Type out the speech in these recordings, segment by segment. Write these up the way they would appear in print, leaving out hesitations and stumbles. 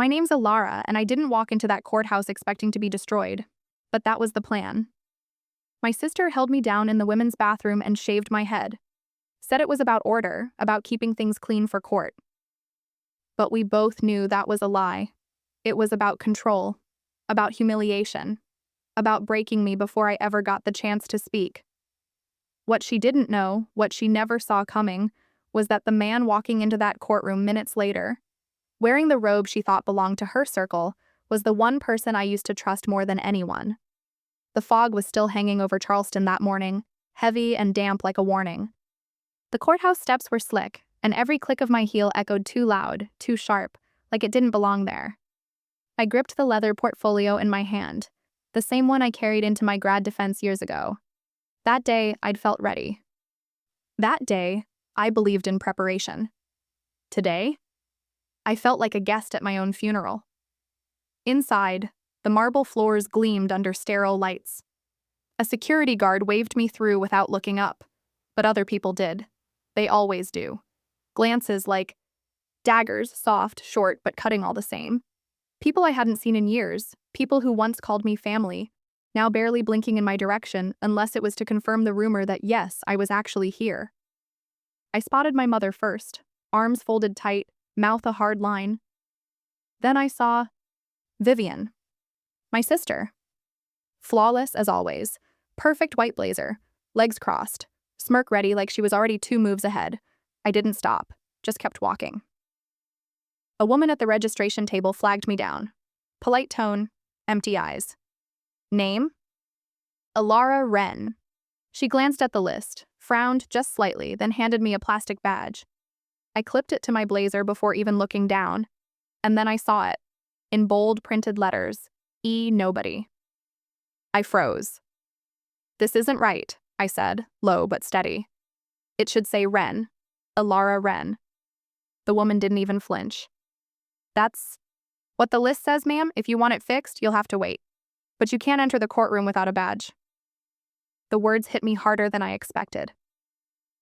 My name's Alara, and I didn't walk into that courthouse expecting to be destroyed. But that was the plan. My sister held me down in the women's bathroom and shaved my head. Said it was about order, about keeping things clean for court. But we both knew that was a lie. It was about control, about humiliation, about breaking me before I ever got the chance to speak. What she didn't know, what she never saw coming, was that the man walking into that courtroom minutes later, wearing the robe she thought belonged to her circle, was the one person I used to trust more than anyone. The fog was still hanging over Charleston that morning, heavy and damp like a warning. The courthouse steps were slick, and every click of my heel echoed too loud, too sharp, like it didn't belong there. I gripped the leather portfolio in my hand, the same one I carried into my grad defense years ago. That day, I'd felt ready. That day, I believed in preparation. Today, I felt like a guest at my own funeral. Inside, the marble floors gleamed under sterile lights. A security guard waved me through without looking up, but other people did. They always do. Glances like daggers, soft, short, but cutting all the same. People I hadn't seen in years, people who once called me family, now barely blinking in my direction unless it was to confirm the rumor that yes, I was actually here. I spotted my mother first, arms folded tight, mouth a hard line. Then I saw Vivian, my sister. Flawless as always, perfect white blazer, legs crossed, smirk ready like she was already 2 moves ahead. I didn't stop, just kept walking. A woman at the registration table flagged me down. Polite tone, empty eyes. Name? Alara Wren. She glanced at the list, frowned just slightly, then handed me a plastic badge. I clipped it to my blazer before even looking down, and then I saw it, in bold printed letters, E. Nobody. I froze. This isn't right, I said, low but steady. It should say Wren, Alara Wren. The woman didn't even flinch. That's what the list says, ma'am. If you want it fixed, you'll have to wait. But you can't enter the courtroom without a badge. The words hit me harder than I expected.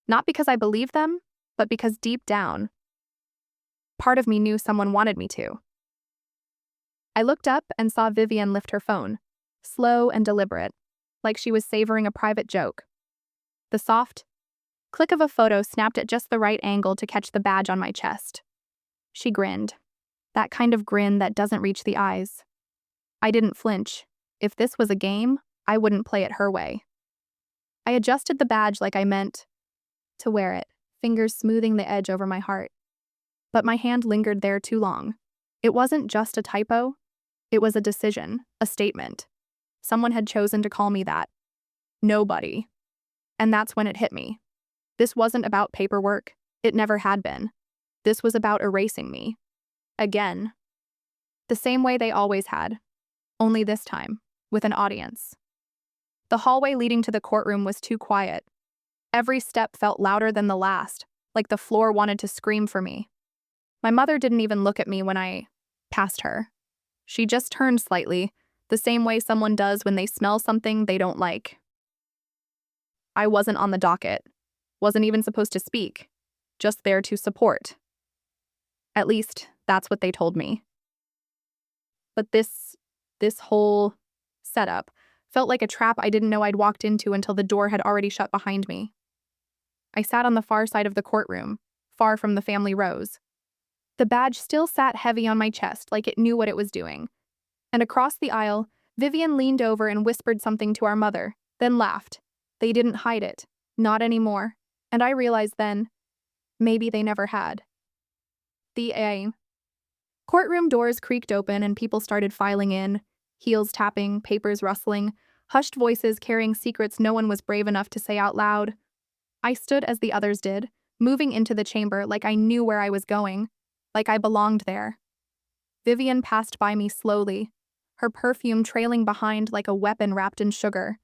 Not because I believed them, but because deep down, part of me knew someone wanted me to. I looked up and saw Vivian lift her phone, slow and deliberate, like she was savoring a private joke. The soft click of a photo snapped at just the right angle to catch the badge on my chest. She grinned. That kind of grin that doesn't reach the eyes. I didn't flinch. If this was a game, I wouldn't play it her way. I adjusted the badge like I meant to wear it, fingers smoothing the edge over my heart. But my hand lingered there too long. It wasn't just a typo. It was a decision, a statement. Someone had chosen to call me that. Nobody. And that's when it hit me. This wasn't about paperwork. It never had been. This was about erasing me. Again. The same way they always had. Only this time, with an audience. The hallway leading to the courtroom was too quiet. Every step felt louder than the last, like the floor wanted to scream for me. My mother didn't even look at me when I passed her. She just turned slightly, the same way someone does when they smell something they don't like. I wasn't on the docket, wasn't even supposed to speak, just there to support. At least, that's what they told me. But this whole setup felt like a trap I didn't know I'd walked into until the door had already shut behind me. I sat on the far side of the courtroom, far from the family rows. The badge still sat heavy on my chest like it knew what it was doing. And across the aisle, Vivian leaned over and whispered something to our mother, then laughed. They didn't hide it, not anymore. And I realized then, maybe they never had. The courtroom doors creaked open and people started filing in, heels tapping, papers rustling, hushed voices carrying secrets no one was brave enough to say out loud. I stood as the others did, moving into the chamber like I knew where I was going, like I belonged there. Vivian passed by me slowly, her perfume trailing behind like a weapon wrapped in sugar.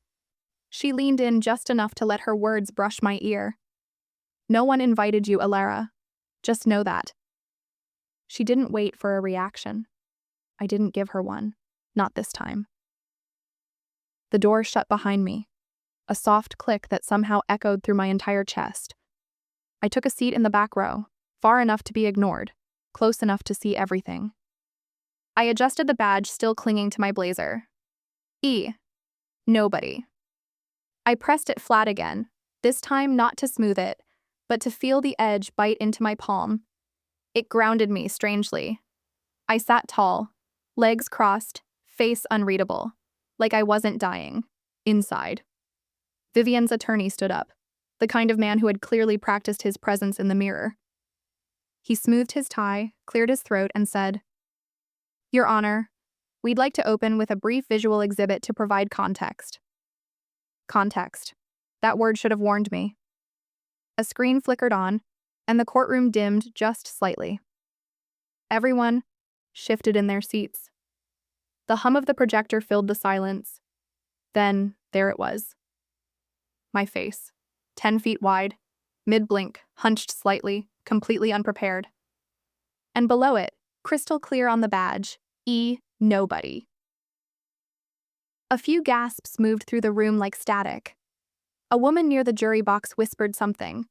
She leaned in just enough to let her words brush my ear. No one invited you, Alara. Just know that. She didn't wait for a reaction. I didn't give her one. Not this time. The door shut behind me, a soft click that somehow echoed through my entire chest. I took a seat in the back row, far enough to be ignored, close enough to see everything. I adjusted the badge, still clinging to my blazer. E. Nobody. I pressed it flat again, this time not to smooth it, but to feel the edge bite into my palm. It grounded me strangely. I sat tall, legs crossed, face unreadable, like I wasn't dying. Inside. Vivian's attorney stood up, the kind of man who had clearly practiced his presence in the mirror. He smoothed his tie, cleared his throat, and said, "Your Honor, we'd like to open with a brief visual exhibit to provide context." Context. That word should have warned me. A screen flickered on, and the courtroom dimmed just slightly. Everyone shifted in their seats. The hum of the projector filled the silence. Then, there it was. My face, 10 feet wide, mid-blink, hunched slightly, completely unprepared. And below it, crystal clear on the badge, E. Nobody. A few gasps moved through the room like static. A woman near the jury box whispered something.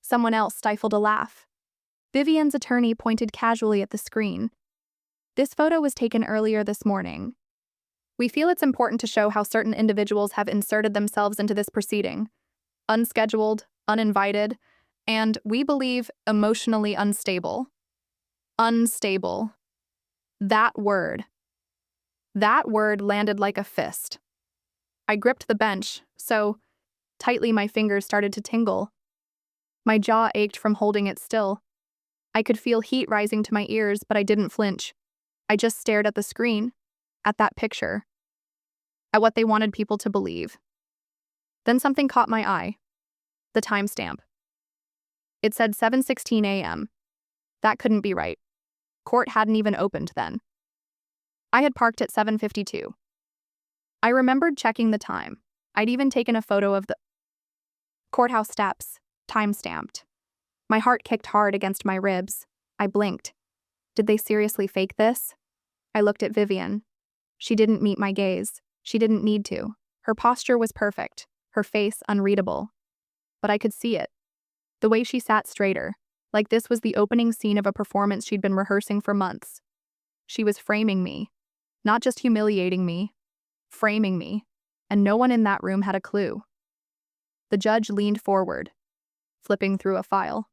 Someone else stifled a laugh. Vivian's attorney pointed casually at the screen. "This photo was taken earlier this morning. We feel it's important to show how certain individuals have inserted themselves into this proceeding. Unscheduled, uninvited, and, we believe, emotionally unstable." Unstable. That word landed like a fist. I gripped the bench, so tightly my fingers started to tingle. My jaw ached from holding it still. I could feel heat rising to my ears, but I didn't flinch. I just stared at the screen, at that picture, at what they wanted people to believe. Then something caught my eye. The timestamp. It said 7:16 a.m. That couldn't be right. Court hadn't even opened then. I had parked at 7:52. I remembered checking the time. I'd even taken a photo of the courthouse steps, time-stamped. My heart kicked hard against my ribs. I blinked. Did they seriously fake this? I looked at Vivian. She didn't meet my gaze. She didn't need to. Her posture was perfect, her face unreadable. But I could see it. The way she sat straighter, like this was the opening scene of a performance she'd been rehearsing for months. She was framing me. Not just humiliating me, framing me, and no one in that room had a clue. The judge leaned forward, flipping through a file.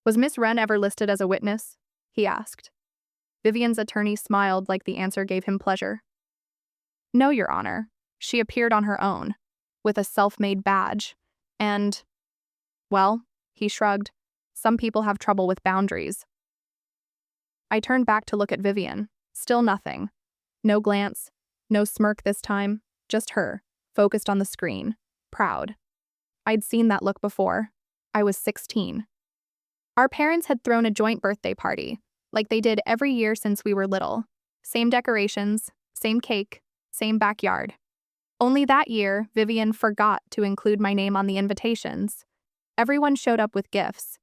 "Was Miss Wren ever listed as a witness?" he asked. Vivian's attorney smiled like the answer gave him pleasure. "No, Your Honor. She appeared on her own, with a self-made badge, and, well," he shrugged, "some people have trouble with boundaries." I turned back to look at Vivian. Still nothing. No glance, no smirk this time, just her, focused on the screen, proud. I'd seen that look before. I was 16. Our parents had thrown a joint birthday party, like they did every year since we were little. Same decorations, same cake, same backyard. Only that year, Vivian forgot to include my name on the invitations. Everyone showed up with gifts.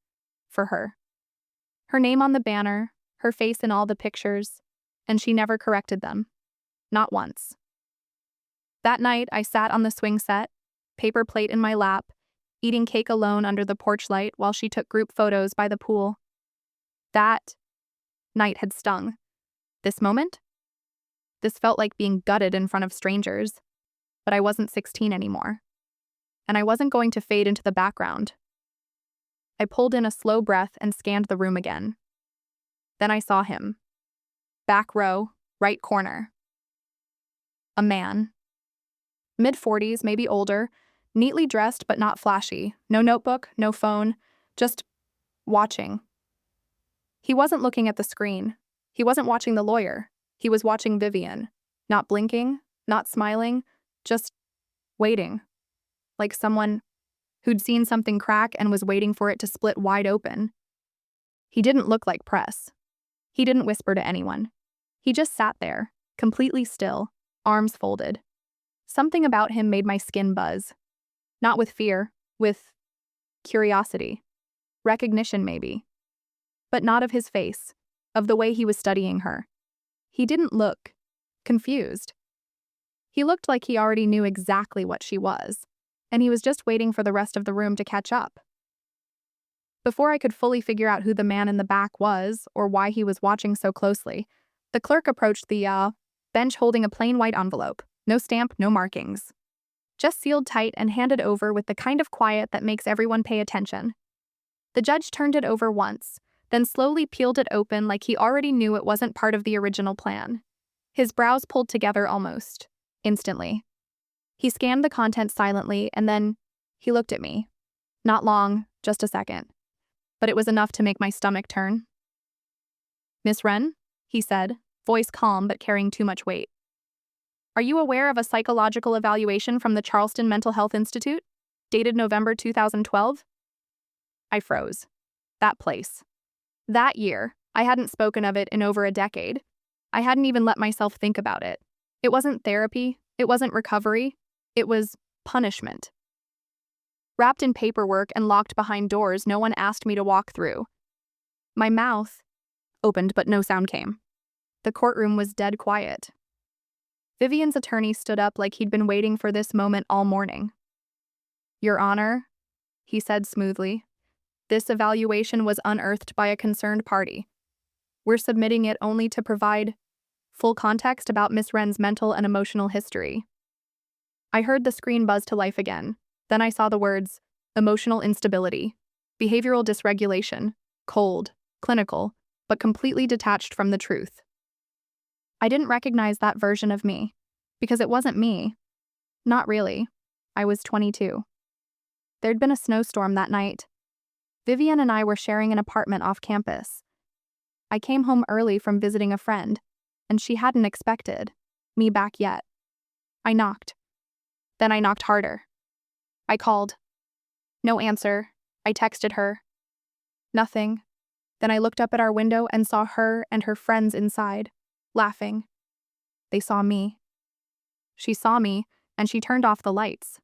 For her. Her name on the banner, her face in all the pictures, and she never corrected them. Not once. That night, I sat on the swing set, paper plate in my lap, eating cake alone under the porch light while she took group photos by the pool. That night had stung. This moment? This felt like being gutted in front of strangers. But I wasn't 16 anymore. And I wasn't going to fade into the background. I pulled in a slow breath and scanned the room again. Then I saw him. Back row, right corner. A man. Mid-40s, maybe older, neatly dressed but not flashy. No notebook, no phone, just watching. He wasn't looking at the screen. He wasn't watching the lawyer. He was watching Vivian. Not blinking, not smiling, just waiting. Like someone who'd seen something crack and was waiting for it to split wide open. He didn't look like press. He didn't whisper to anyone. He just sat there, completely still, arms folded. Something about him made my skin buzz. Not with fear, with curiosity. Recognition, maybe. But not of his face, of the way he was studying her. He didn't look confused. He looked like he already knew exactly what she was, and he was just waiting for the rest of the room to catch up. Before I could fully figure out who the man in the back was or why he was watching so closely, The clerk approached the bench holding a plain white envelope. No stamp, no markings. Just sealed tight and handed over with the kind of quiet that makes everyone pay attention. The judge turned it over once, then slowly peeled it open like he already knew it wasn't part of the original plan. His brows pulled together almost instantly. He scanned the content silently and then he looked at me. Not long, just a second. But it was enough to make my stomach turn. "Miss Wren," he said, voice calm but carrying too much weight. "Are you aware of a psychological evaluation from the Charleston Mental Health Institute, dated November 2012? I froze. That place. That year, I hadn't spoken of it in over a decade. I hadn't even let myself think about it. It wasn't therapy, it wasn't recovery, it was punishment. Wrapped in paperwork and locked behind doors no one asked me to walk through. My mouth opened, but no sound came. The courtroom was dead quiet. Vivian's attorney stood up like he'd been waiting for this moment all morning. "Your Honor," he said smoothly, "this evaluation was unearthed by a concerned party. We're submitting it only to provide full context about Miss Wren's mental and emotional history." I heard the screen buzz to life again. Then I saw the words, emotional instability, behavioral dysregulation, cold, clinical, but completely detached from the truth. I didn't recognize that version of me, because it wasn't me. Not really. I was 22. There'd been a snowstorm that night. Vivian and I were sharing an apartment off campus. I came home early from visiting a friend, and she hadn't expected me back yet. I knocked. Then I knocked harder. I called. No answer. I texted her. Nothing. Then I looked up at our window and saw her and her friends inside, laughing. They saw me. She saw me, and she turned off the lights.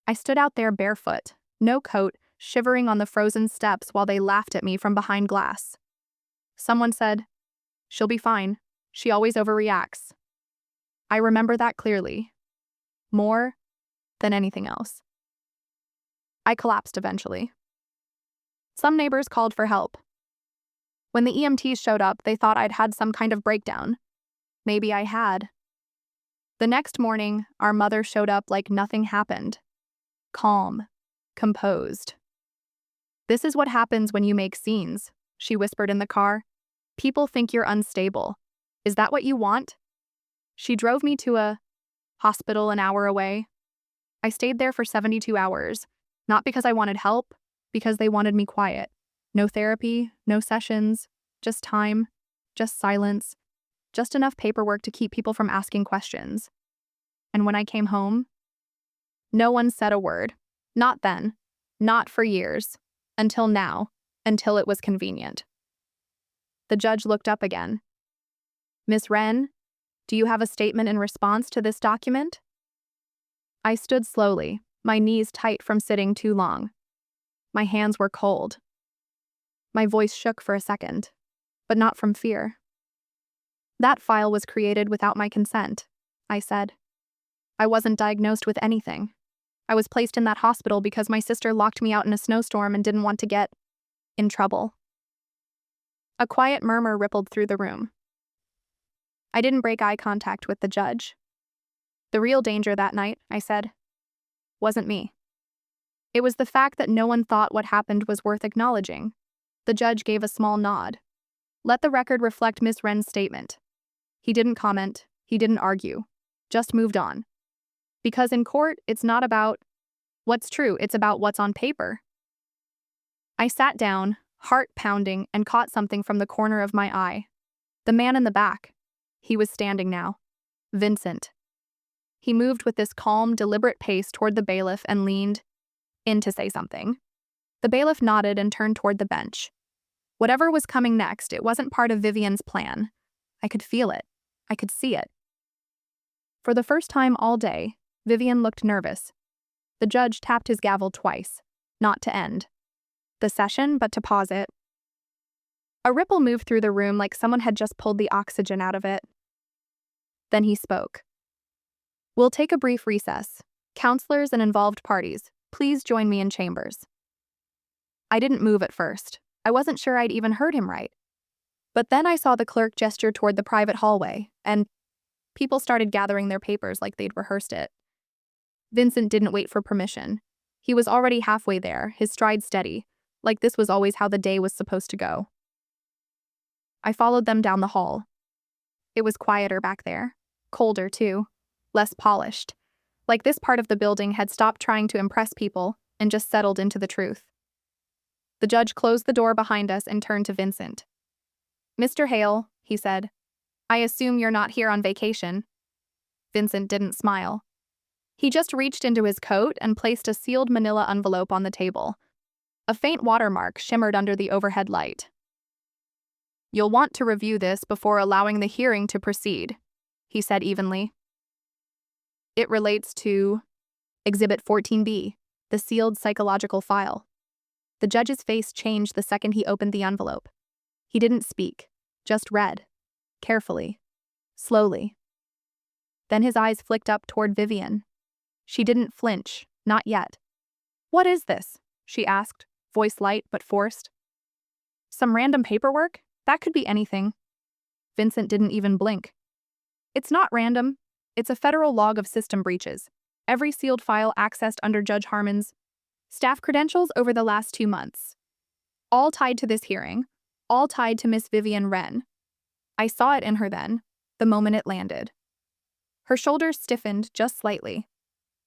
I stood out there barefoot, no coat, shivering on the frozen steps while they laughed at me from behind glass. Someone said, "She'll be fine. She always overreacts." I remember that clearly. More than anything else. I collapsed eventually. Some neighbors called for help. When the EMTs showed up, they thought I'd had some kind of breakdown. Maybe I had. The next morning, our mother showed up like nothing happened. Calm. Composed. "This is what happens when you make scenes," she whispered in the car. "People think you're unstable. Is that what you want?" She drove me to a hospital an hour away. I stayed there for 72 hours, not because I wanted help, because they wanted me quiet. No therapy, no sessions, just time, just silence, just enough paperwork to keep people from asking questions. And when I came home, no one said a word. Not then, not for years, until now, until it was convenient. The judge looked up again. "Miss Wren, do you have a statement in response to this document?" I stood slowly, my knees tight from sitting too long. My hands were cold. My voice shook for a second, but not from fear. "That file was created without my consent," I said. "I wasn't diagnosed with anything. I was placed in that hospital because my sister locked me out in a snowstorm and didn't want to get in trouble." A quiet murmur rippled through the room. I didn't break eye contact with the judge. "The real danger that night," I said, "wasn't me. It was the fact that no one thought what happened was worth acknowledging." The judge gave a small nod. "Let the record reflect Miss Wren's statement." He didn't comment, he didn't argue, just moved on. Because in court, it's not about what's true, it's about what's on paper. I sat down, heart pounding, and caught something from the corner of my eye. The man in the back. He was standing now. Vincent. He moved with this calm, deliberate pace toward the bailiff and leaned in to say something. The bailiff nodded and turned toward the bench. Whatever was coming next, it wasn't part of Vivian's plan. I could feel it. I could see it. For the first time all day, Vivian looked nervous. The judge tapped his gavel twice, not to end the session, but to pause it. A ripple moved through the room like someone had just pulled the oxygen out of it. Then he spoke. "We'll take a brief recess. Counselors and involved parties, please join me in chambers." I didn't move at first. I wasn't sure I'd even heard him right. But then I saw the clerk gesture toward the private hallway, and people started gathering their papers like they'd rehearsed it. Vincent didn't wait for permission. He was already halfway there, his stride steady, like this was always how the day was supposed to go. I followed them down the hall. It was quieter back there. Colder, too. Less polished. Like this part of the building had stopped trying to impress people and just settled into the truth. The judge closed the door behind us and turned to Vincent. "Mr. Hale," he said, "I assume you're not here on vacation." Vincent didn't smile. He just reached into his coat and placed a sealed manila envelope on the table. A faint watermark shimmered under the overhead light. "You'll want to review this before allowing the hearing to proceed," he said evenly. "It relates to Exhibit 14B, the sealed psychological file." The judge's face changed the second he opened the envelope. He didn't speak, just read. Carefully. Slowly. Then his eyes flicked up toward Vivian. She didn't flinch, not yet. "What is this?" she asked, voice light but forced. "Some random paperwork? That could be anything." Vincent didn't even blink. "It's not random. It's a federal log of system breaches. Every sealed file accessed under Judge Harmon's staff credentials over the last 2 months. All tied to this hearing. All tied to Miss Vivian Wren. I saw it in her then, the moment it landed." Her shoulders stiffened just slightly.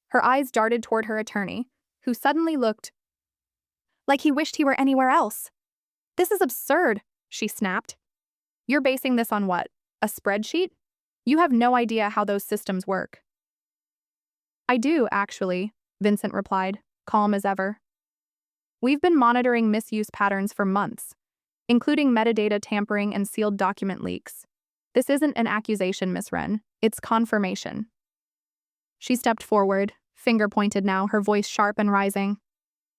Her eyes darted toward her attorney, who suddenly looked like he wished he were anywhere else. "This is absurd," she snapped. "You're basing this on what? A spreadsheet? You have no idea how those systems work." "I do, actually," Vincent replied, calm as ever. "We've been monitoring misuse patterns for months, including metadata tampering and sealed document leaks. This isn't an accusation, Miss Wren. It's confirmation." She stepped forward, finger pointed now, her voice sharp and rising.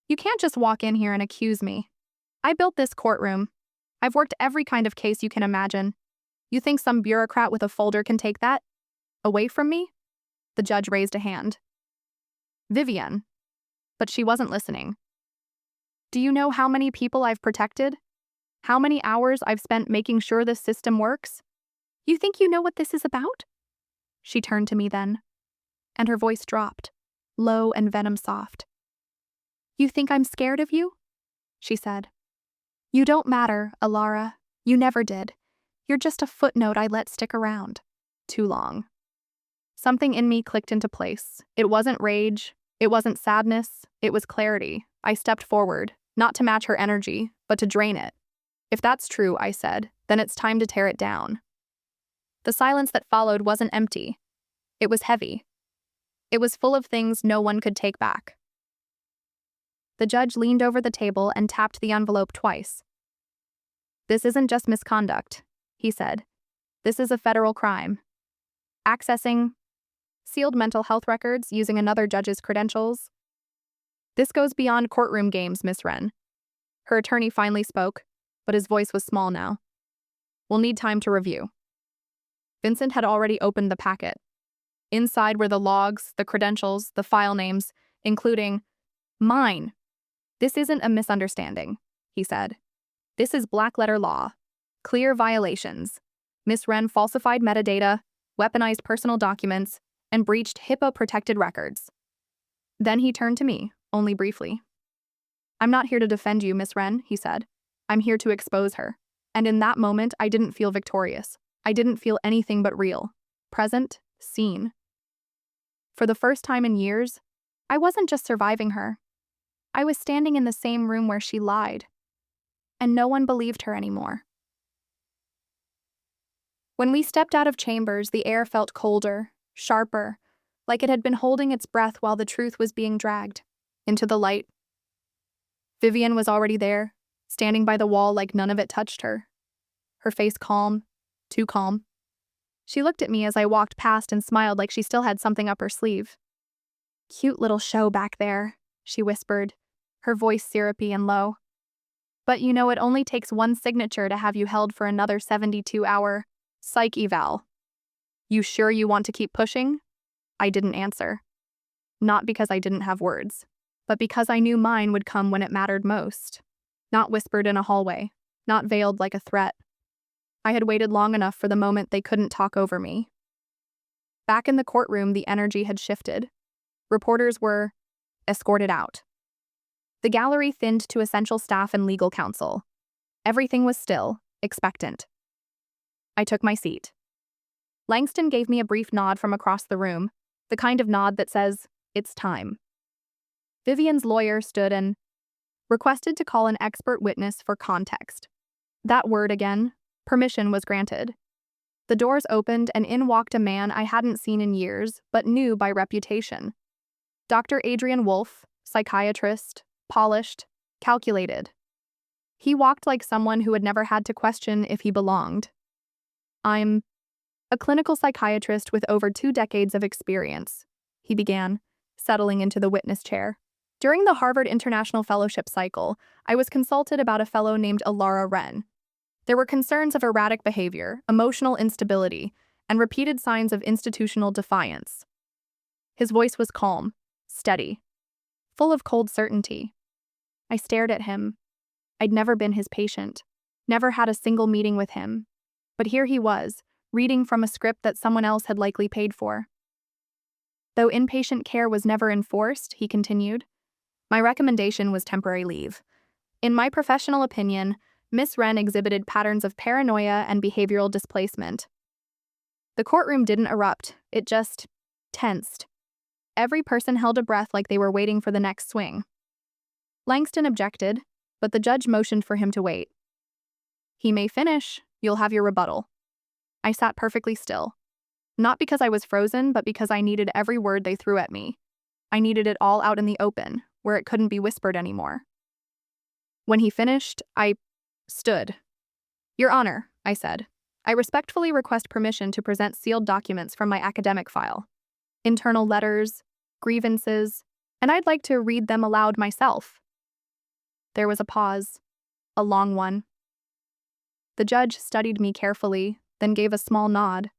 "You can't just walk in here and accuse me. I built this courtroom. I've worked every kind of case you can imagine. You think some bureaucrat with a folder can take that away from me?" The judge raised a hand. "Vivian." But she wasn't listening. "Do you know how many people I've protected? How many hours I've spent making sure this system works? You think you know what this is about?" She turned to me then, and her voice dropped, low and venom-soft. "You think I'm scared of you?" she said. "You don't matter, Alara. You never did. You're just a footnote I let stick around. Too long." Something in me clicked into place. It wasn't rage. It wasn't sadness. It was clarity. I stepped forward, not to match her energy, but to drain it. "If that's true," I said, "then it's time to tear it down." The silence that followed wasn't empty. It was heavy. It was full of things no one could take back. The judge leaned over the table and tapped the envelope twice. "This isn't just misconduct," he said. "This is a federal crime. Accessing sealed mental health records using another judge's credentials. This goes beyond courtroom games, Miss Wren." Her attorney finally spoke, but his voice was small now. "We'll need time to review." Vincent had already opened the packet. Inside were the logs, the credentials, the file names, including mine. "This isn't a misunderstanding," he said. "This is black-letter law. Clear violations. Miss Wren falsified metadata, weaponized personal documents, and breached HIPAA-protected records." Then he turned to me, only briefly. "I'm not here to defend you, Miss Wren," he said. "I'm here to expose her." And in that moment, I didn't feel victorious. I didn't feel anything but real. Present, seen. For the first time in years, I wasn't just surviving her. I was standing in the same room where she lied. And no one believed her anymore. When we stepped out of chambers, the air felt colder, sharper, like it had been holding its breath while the truth was being dragged into the light. Vivian was already there, standing by the wall like none of it touched her. Her face calm, too calm. She looked at me as I walked past and smiled like she still had something up her sleeve. "Cute little show back there," she whispered, her voice syrupy and low. "But you know it only takes one signature to have you held for another 72-hour psych eval. You sure you want to keep pushing?" I didn't answer. Not because I didn't have words, but because I knew mine would come when it mattered most. Not whispered in a hallway, not veiled like a threat, I had waited long enough for the moment they couldn't talk over me. Back in the courtroom, the energy had shifted. Reporters were escorted out. The gallery thinned to essential staff and legal counsel. Everything was still, expectant. I took my seat. Langston gave me a brief nod from across the room, the kind of nod that says, "It's time." Vivian's lawyer stood and requested to call an expert witness for context. That word again, permission was granted. The doors opened and in walked a man I hadn't seen in years, but knew by reputation. Dr. Adrian Wolfe, psychiatrist, polished, calculated. He walked like someone who had never had to question if he belonged. "I'm a clinical psychiatrist with over 2 decades of experience," he began, settling into the witness chair. "During the Harvard International Fellowship cycle, I was consulted about a fellow named Alara Wren. There were concerns of erratic behavior, emotional instability, and repeated signs of institutional defiance." His voice was calm, steady, full of cold certainty. I stared at him. I'd never been his patient, never had a single meeting with him. But here he was, reading from a script that someone else had likely paid for. "Though inpatient care was never enforced," he continued, "my recommendation was temporary leave. In my professional opinion, Miss Wren exhibited patterns of paranoia and behavioral displacement." The courtroom didn't erupt, it just tensed. Every person held a breath like they were waiting for the next swing. Langston objected, but the judge motioned for him to wait. "He may finish, you'll have your rebuttal." I sat perfectly still. Not because I was frozen, but because I needed every word they threw at me. I needed it all out in the open, where it couldn't be whispered anymore. When he finished, I stood. "Your Honor," I said, "I respectfully request permission to present sealed documents from my academic file. Internal letters, grievances, and I'd like to read them aloud myself." There was a pause, a long one. The judge studied me carefully, then gave a small nod.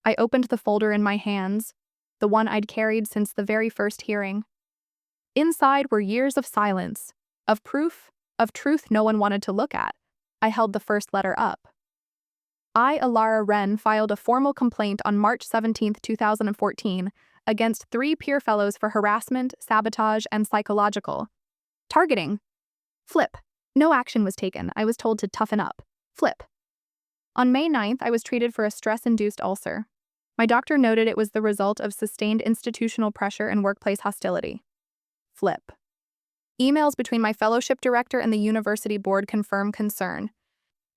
I opened the folder in my hands, the one I'd carried since the very first hearing. Inside were years of silence, of proof, of truth no one wanted to look at. I held the first letter up. I, Alara Wren, filed a formal complaint on March 17, 2014, against 3 peer fellows for harassment, sabotage, and psychological targeting. Flip. No action was taken. I was told to toughen up. Flip. On May 9th, I was treated for a stress-induced ulcer. My doctor noted it was the result of sustained institutional pressure and workplace hostility. Flip. Emails between my fellowship director and the university board confirm concern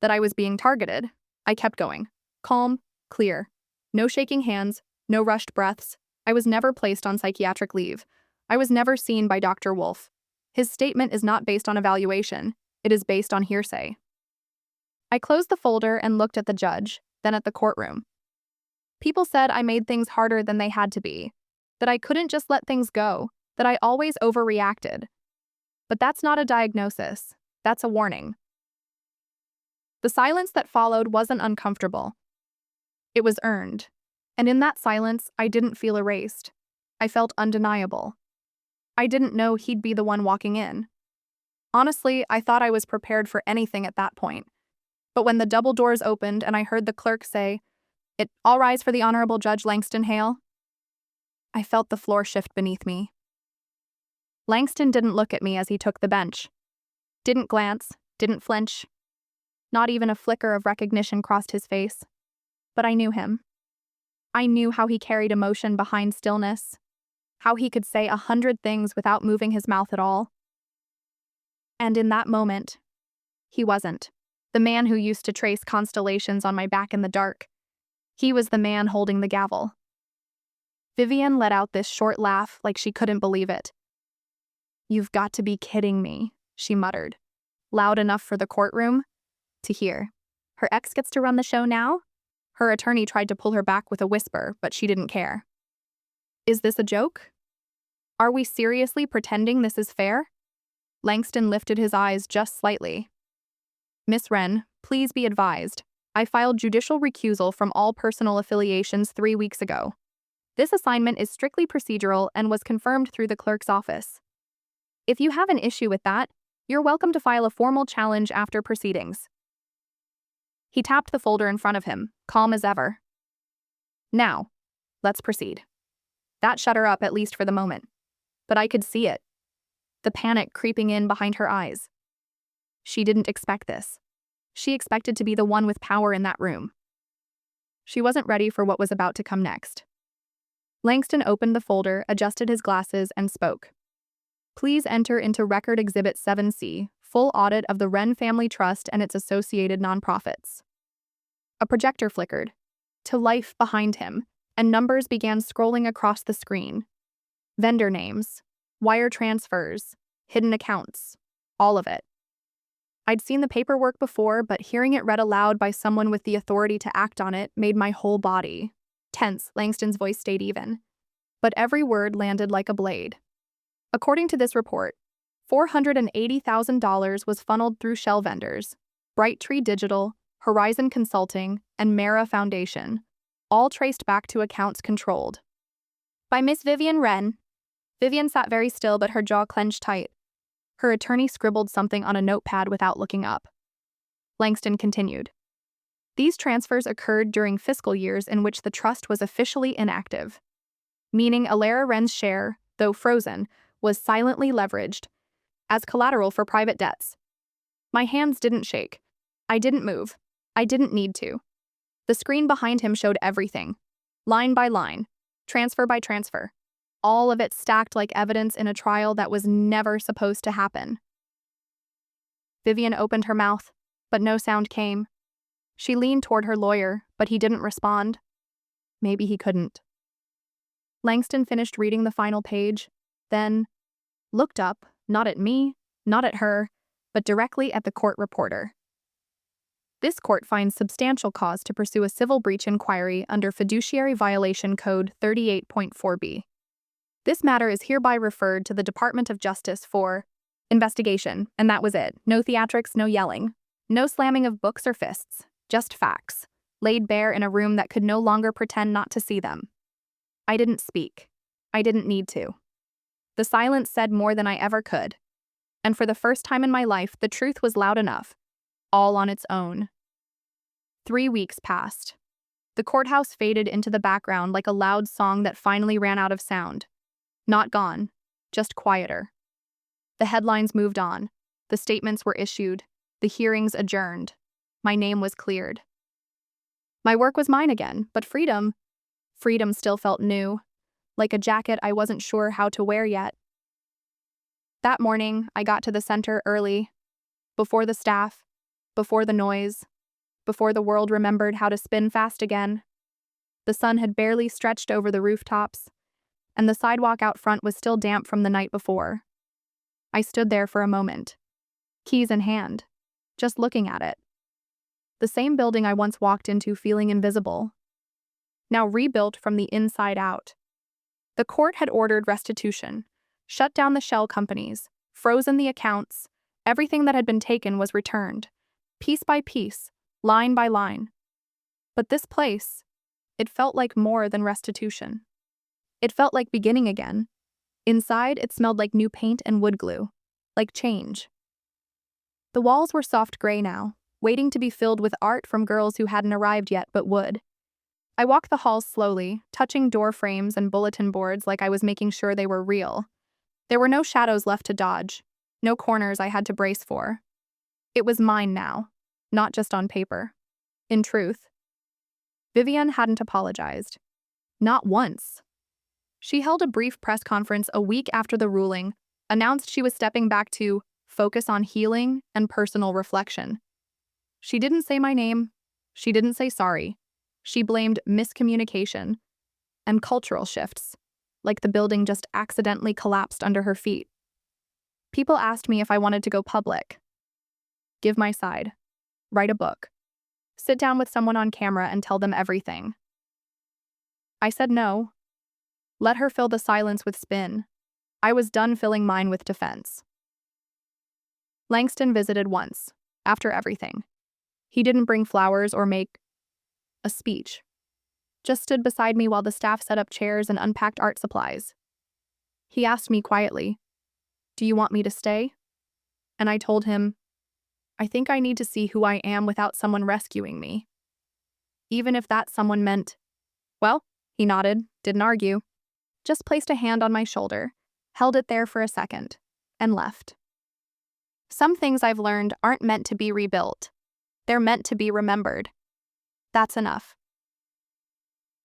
that I was being targeted. I kept going. Calm, clear. No shaking hands, no rushed breaths. I was never placed on psychiatric leave. I was never seen by Dr. Wolfe. His statement is not based on evaluation. It is based on hearsay. I closed the folder and looked at the judge, then at the courtroom. People said I made things harder than they had to be, that I couldn't just let things go, that I always overreacted. But that's not a diagnosis. That's a warning. The silence that followed wasn't uncomfortable. It was earned. And in that silence, I didn't feel erased. I felt undeniable. I didn't know he'd be the one walking in. Honestly, I thought I was prepared for anything at that point. But when the double doors opened and I heard the clerk say, "All rise for the Honorable Judge Langston Hale," I felt the floor shift beneath me. Langston didn't look at me as he took the bench. Didn't glance, didn't flinch. Not even a flicker of recognition crossed his face. But I knew him. I knew how he carried emotion behind stillness, how he could say 100 things without moving his mouth at all. And in that moment, he wasn't the man who used to trace constellations on my back in the dark. He was the man holding the gavel. Vivian let out this short laugh like she couldn't believe it. "You've got to be kidding me," she muttered, loud enough for the courtroom to hear. "Her ex gets to run the show now?" Her attorney tried to pull her back with a whisper, but she didn't care. "Is this a joke? Are we seriously pretending this is fair?" Langston lifted his eyes just slightly. "Miss Wren, please be advised. I filed judicial recusal from all personal affiliations 3 weeks ago. This assignment is strictly procedural and was confirmed through the clerk's office. If you have an issue with that, you're welcome to file a formal challenge after proceedings." He tapped the folder in front of him, calm as ever. Now, let's proceed. That shut her up, at least for the moment. But I could see it. The panic creeping in behind her eyes. She didn't expect this. She expected to be the one with power in that room. She wasn't ready for what was about to come next. Langston opened the folder, adjusted his glasses, and spoke. Please enter into Record Exhibit 7C, full audit of the Wren Family Trust and its associated nonprofits. A projector flickered to life behind him, and numbers began scrolling across the screen. Vendor names, wire transfers, hidden accounts, all of it. I'd seen the paperwork before, but hearing it read aloud by someone with the authority to act on it made my whole body tense. Langston's voice stayed even, but every word landed like a blade. According to this report, $480,000 was funneled through shell vendors, Brightree Digital, Horizon Consulting, and Mara Foundation, all traced back to accounts controlled by Miss Vivian Wren. Vivian sat very still, but her jaw clenched tight. Her attorney scribbled something on a notepad without looking up. Langston continued. These transfers occurred during fiscal years in which the trust was officially inactive, meaning Alara Wren's share, though frozen, was silently leveraged as collateral for private debts. My hands didn't shake. I didn't move. I didn't need to. The screen behind him showed everything, line by line, transfer by transfer. All of it stacked like evidence in a trial that was never supposed to happen. Vivian opened her mouth, but no sound came. She leaned toward her lawyer, but he didn't respond. Maybe he couldn't. Langston finished reading the final page, then looked up, not at me, not at her, but directly at the court reporter. This court finds substantial cause to pursue a civil breach inquiry under Fiduciary Violation Code 38.4b. This matter is hereby referred to the Department of Justice for investigation, and that was it. No theatrics, no yelling, no slamming of books or fists, just facts, laid bare in a room that could no longer pretend not to see them. I didn't speak. I didn't need to. The silence said more than I ever could. And for the first time in my life, the truth was loud enough, all on its own. 3 weeks passed. The courthouse faded into the background like a loud song that finally ran out of sound. Not gone, just quieter. The headlines moved on. The statements were issued. The hearings adjourned. My name was cleared. My work was mine again, but freedom still felt new, like a jacket I wasn't sure how to wear yet. That morning, I got to the center early, before the staff, before the noise, before the world remembered how to spin fast again. The sun had barely stretched over the rooftops, and the sidewalk out front was still damp from the night before. I stood there for a moment, keys in hand, just looking at it. The same building I once walked into feeling invisible, now rebuilt from the inside out. The court had ordered restitution, shut down the shell companies, frozen the accounts. Everything that had been taken was returned, piece by piece, line by line. But this place, it felt like more than restitution. It felt like beginning again. Inside, it smelled like new paint and wood glue, like change. The walls were soft gray now, waiting to be filled with art from girls who hadn't arrived yet but would. I walked the halls slowly, touching door frames and bulletin boards like I was making sure they were real. There were no shadows left to dodge, no corners I had to brace for. It was mine now, not just on paper. In truth, Vivian hadn't apologized. Not once. She held a brief press conference a week after the ruling, announced she was stepping back to focus on healing and personal reflection. She didn't say my name. She didn't say sorry. She blamed miscommunication and cultural shifts, like the building just accidentally collapsed under her feet. People asked me if I wanted to go public, give my side, write a book, sit down with someone on camera and tell them everything. I said no. Let her fill the silence with spin. I was done filling mine with defense. Langston visited once, after everything. He didn't bring flowers or make a speech. Just stood beside me while the staff set up chairs and unpacked art supplies. He asked me quietly, "Do you want me to stay?" And I told him, I think I need to see who I am without someone rescuing me. Even if that someone meant, well, he nodded, didn't argue, just placed a hand on my shoulder, held it there for a second, and left. Some things I've learned aren't meant to be rebuilt. They're meant to be remembered. That's enough.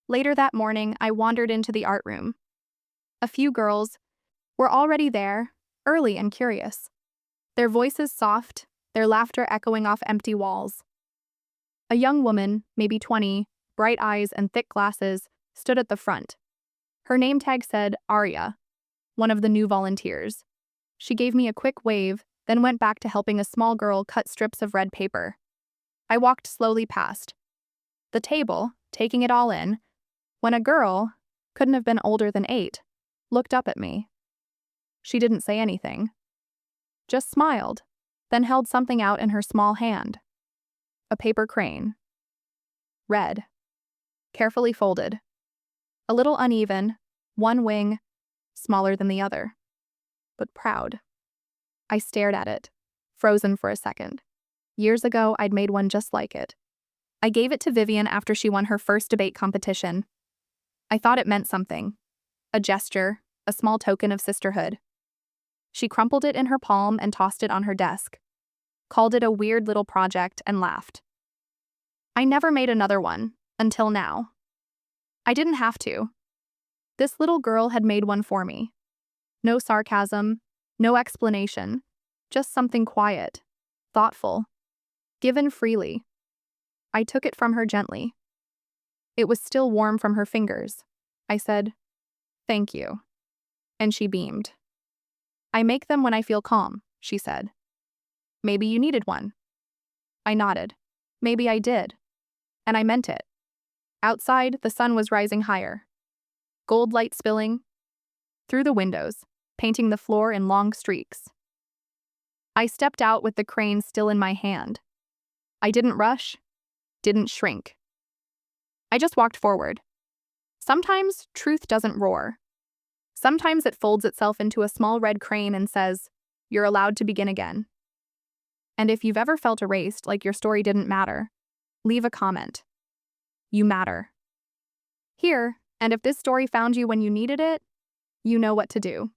Later that morning, I wandered into the art room. A few girls were already there, early and curious. Their voices soft, their laughter echoing off empty walls. A young woman, maybe 20, bright eyes and thick glasses, stood at the front. Her name tag said Arya, one of the new volunteers. She gave me a quick wave, then went back to helping a small girl cut strips of red paper. I walked slowly past the table, taking it all in, when a girl, couldn't have been older than 8, looked up at me. She didn't say anything, just smiled, then held something out in her small hand. A paper crane. Red. Carefully folded. A little uneven, one wing, smaller than the other. But proud. I stared at it, frozen for a second. Years ago, I'd made one just like it. I gave it to Vivian after she won her first debate competition. I thought it meant something. A gesture, a small token of sisterhood. She crumpled it in her palm and tossed it on her desk, called it a weird little project, and laughed. I never made another one, until now. I didn't have to. This little girl had made one for me. No sarcasm, no explanation, just something quiet, thoughtful, given freely. I took it from her gently. It was still warm from her fingers. I said, "Thank you." And she beamed. "I make them when I feel calm," she said. "Maybe you needed one." I nodded. Maybe I did. And I meant it. Outside, the sun was rising higher. Gold light spilling through the windows, painting the floor in long streaks. I stepped out with the crane still in my hand. I didn't rush, didn't shrink. I just walked forward. Sometimes truth doesn't roar. Sometimes it folds itself into a small red crane and says, "You're allowed to begin again." And if you've ever felt erased, like your story didn't matter, leave a comment. You matter. Here, and if this story found you when you needed it, you know what to do.